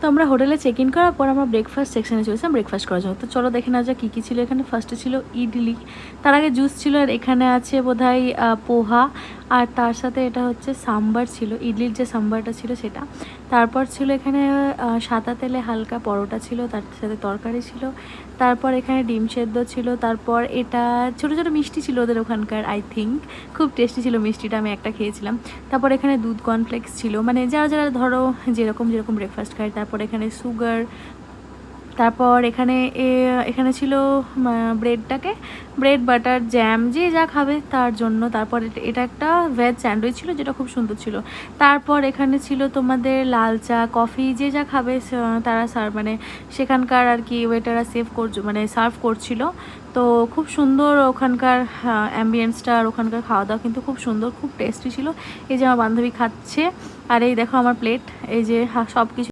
তো আমরা হোটেলে চেক ইন করার পর আমরা ব্রেকফাস্ট সেকশনে চলেছিলাম ব্রেকফাস্ট করার জন্য। তো চলো দেখে না যাক কী কী ছিল এখানে। ফার্স্টে ছিল ইডলি, তার আগে জুস ছিল, আর এখানে আছে বোধহয় পোহা, আর তার সাথে এটা হচ্ছে সাম্বার ছিল, ইডলির যে সাম্বারটা ছিল সেটা। তারপর ছিল এখানে সাদা তেলে হালকা পরোটা ছিল, তার সাথে তরকারি ছিল। তারপর এখানে ডিম সেদ্ধ ছিল। তারপর এটা ছোটো ছোটো মিষ্টি ছিল ওদের ওখানকার, আই থিঙ্ক খুব টেস্টি ছিল মিষ্টিটা, আমি একটা খেয়েছিলাম। তারপর এখানে দুধ কর্নফ্লেক্স ছিল, মানে যারা যারা ধরো যেরকম যেরকম ব্রেকফাস্ট খায়। তারপর এখানে সুগার। তারপর এখানে ছিল ব্রেডটাকে ব্রেড বাটার জ্যাম যে যা খাবে তার জন্য। তারপর এটা একটা ভেজ স্যান্ডউইচ ছিল যেটা খুব সুন্দর ছিল। তারপর এখানে ছিল তোমাদের লাল চা কফি, যে যা খাবে তারা মানে সেখানকার আর কি ওয়েটাররা সার্ভ করছিল। তো খুব সুন্দর ওখানকার অ্যাম্বিয়েন্সটা, আর ওখানকার খাওয়া দাওয়া কিন্তু খুব সুন্দর, খুব টেস্টি ছিল। এই যে আমার বান্ধবী খাচ্ছে, আর এই দেখো আমার প্লেট, এই যে সব কিছু